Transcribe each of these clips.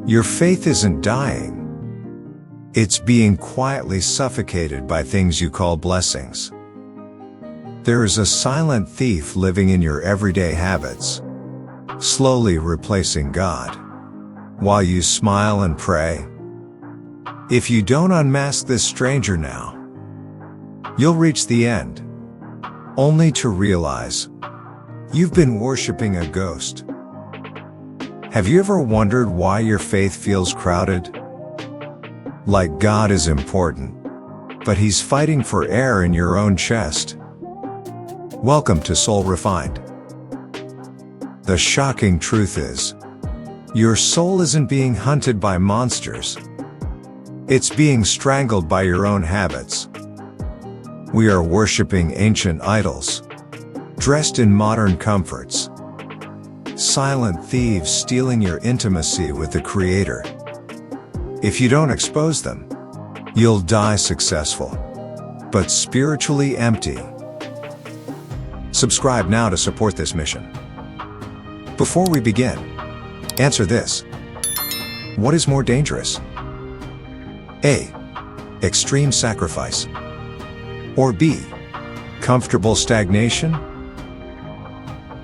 Your faith isn't dying. It's being quietly suffocated by things you call blessings. There is a silent thief living in your everyday habits, slowly replacing God, while you smile and pray. If you don't unmask this stranger now, you'll reach the end, only to realize you've been worshiping a ghost. Have you ever wondered why your faith feels crowded? Like God is important, but He's fighting for air in your own chest. Welcome to Soul Refined. The shocking truth is, your soul isn't being hunted by monsters. It's being strangled by your own habits. We are worshiping ancient idols, dressed in modern comforts. Silent thieves stealing your intimacy with the Creator. If you don't expose them, you'll die successful, but spiritually empty. Subscribe now to support this mission. Before we begin, answer this. What is more dangerous? A. Extreme sacrifice. Or B. Comfortable stagnation?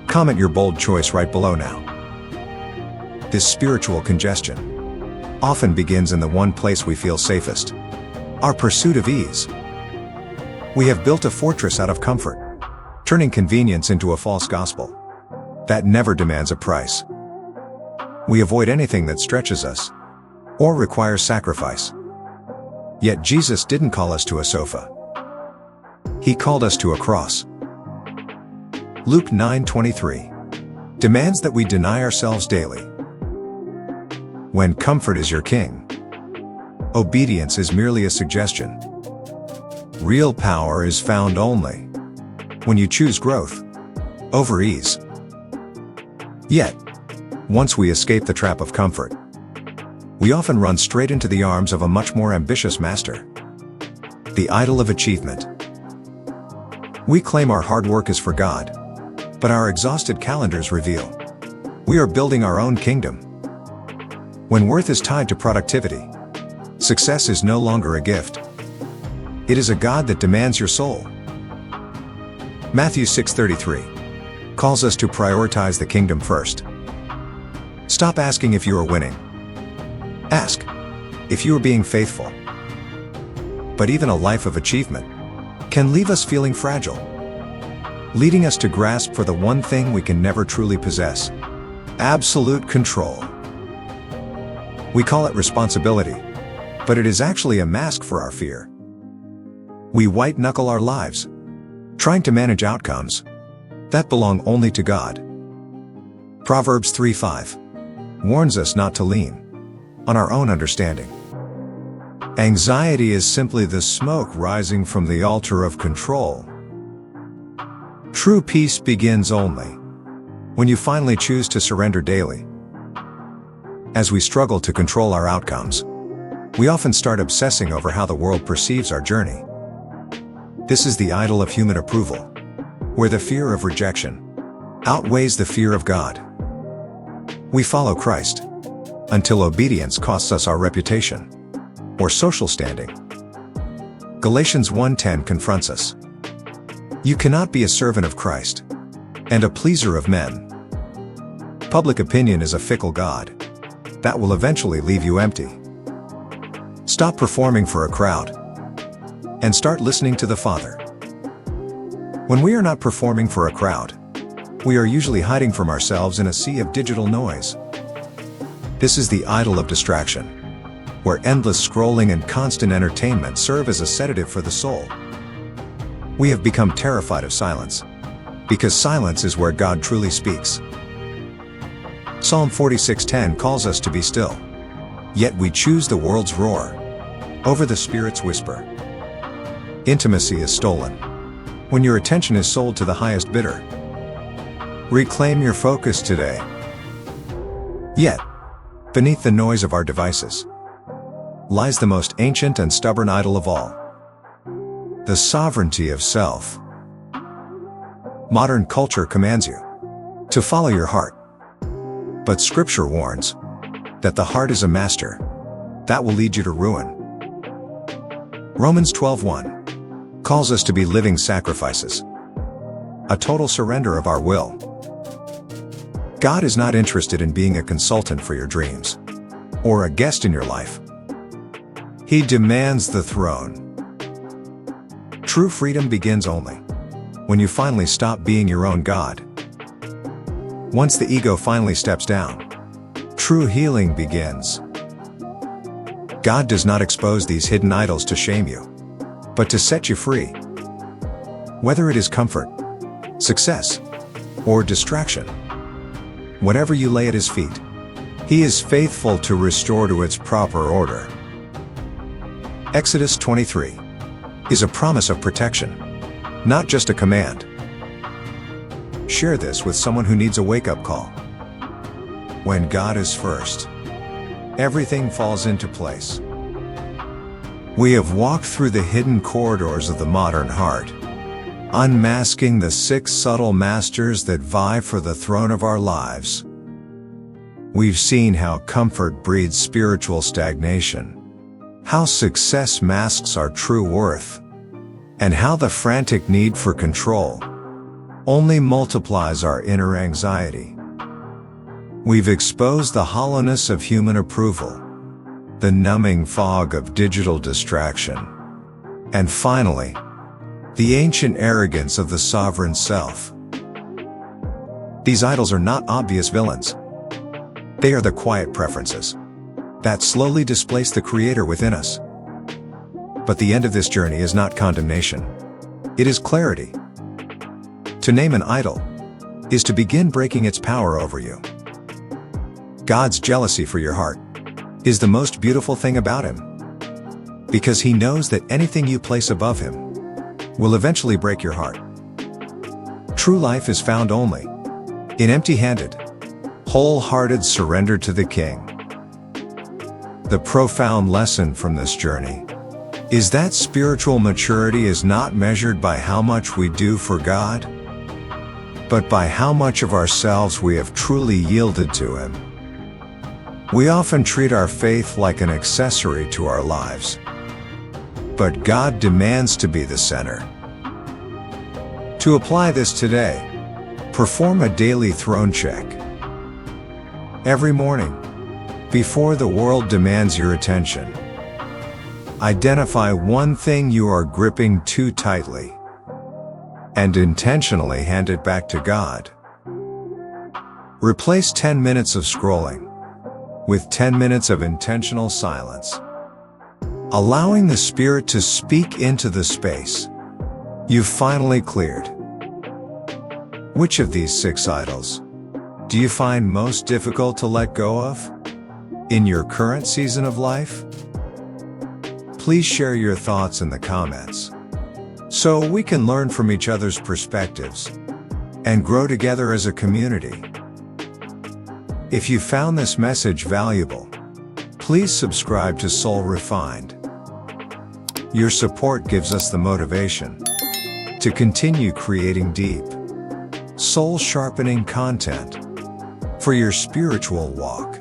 Comment your bold choice right below now. This spiritual congestion often begins in the one place we feel safest, our pursuit of ease. We have built a fortress out of comfort, turning convenience into a false gospel that never demands a price. We avoid anything that stretches us or requires sacrifice. Yet Jesus didn't call us to a sofa. He called us to a cross. Luke 9:23 demands that we deny ourselves daily. When comfort is your king, obedience is merely a suggestion. Real power is found only when you choose growth over ease. Yet, once we escape the trap of comfort, we often run straight into the arms of a much more ambitious master, the idol of achievement. We claim our hard work is for God, but our exhausted calendars reveal we are building our own kingdom. When worth is tied to productivity, success is no longer a gift. It is a god that demands your soul. Matthew 6:33 calls us to prioritize the kingdom first. Stop asking if you are winning. Ask if you are being faithful. But even a life of achievement can leave us feeling fragile, leading us to grasp for the one thing we can never truly possess: absolute control. We call it responsibility, but it is actually a mask for our fear. We white-knuckle our lives, trying to manage outcomes that belong only to God. Proverbs 3:5 warns us not to lean on our own understanding. Anxiety is simply the smoke rising from the altar of control. True peace begins only when you finally choose to surrender daily. As we struggle to control our outcomes, we often start obsessing over how the world perceives our journey. This is the idol of human approval, where the fear of rejection outweighs the fear of God. We follow Christ until obedience costs us our reputation or social standing. Galatians 1:10 confronts us. You cannot be a servant of Christ and a pleaser of men. Public opinion is a fickle god that will eventually leave you empty. Stop performing for a crowd and start listening to the Father. When we are not performing for a crowd, we are usually hiding from ourselves in a sea of digital noise. This is the idol of distraction, where endless scrolling and constant entertainment serve as a sedative for the soul. We have become terrified of silence, because silence is where God truly speaks. Psalm 46:10 calls us to be still, yet we choose the world's roar over the Spirit's whisper. Intimacy is stolen when your attention is sold to the highest bidder. Reclaim your focus today. Yet, beneath the noise of our devices, lies the most ancient and stubborn idol of all: the sovereignty of self. Modern culture commands you to follow your heart, but Scripture warns, that the heart is a master that will lead you to ruin. Romans 12:1 calls us to be living sacrifices, a total surrender of our will. God is not interested in being a consultant for your dreams or a guest in your life. He demands the throne. True freedom begins only when you finally stop being your own God. Once the ego finally steps down, true healing begins. God does not expose these hidden idols to shame you, but to set you free. Whether it is comfort, success, or distraction, whatever you lay at His feet, He is faithful to restore to its proper order. Exodus 23 is a promise of protection, not just a command. Share this with someone who needs a wake-up call. When God is first, everything falls into place. We have walked through the hidden corridors of the modern heart, unmasking the 6 subtle masters that vie for the throne of our lives. We've seen how comfort breeds spiritual stagnation, how success masks our true worth, and how the frantic need for control only multiplies our inner anxiety. We've exposed the hollowness of human approval, the numbing fog of digital distraction, and finally, the ancient arrogance of the sovereign self. These idols are not obvious villains. They are the quiet preferences that slowly displace the Creator within us. But the end of this journey is not condemnation. It is clarity. To name an idol is to begin breaking its power over you. God's jealousy for your heart is the most beautiful thing about Him, because He knows that anything you place above Him will eventually break your heart. True life is found only in empty-handed, wholehearted surrender to the King. The profound lesson from this journey is that spiritual maturity is not measured by how much we do for God, but by how much of ourselves we have truly yielded to Him. We often treat our faith like an accessory to our lives, but God demands to be the center. To apply this today, perform a daily throne check. Every morning, before the world demands your attention, identify one thing you are gripping too tightly and intentionally hand it back to God. Replace 10 minutes of scrolling with 10 minutes of intentional silence, allowing the Spirit to speak into the space you've finally cleared. Which of these 6 idols do you find most difficult to let go of in your current season of life? Please share your thoughts in the comments so we can learn from each other's perspectives and grow together as a community. If you found this message valuable, please subscribe to Soul Refined. Your support gives us the motivation to continue creating deep, soul-sharpening content for your spiritual walk.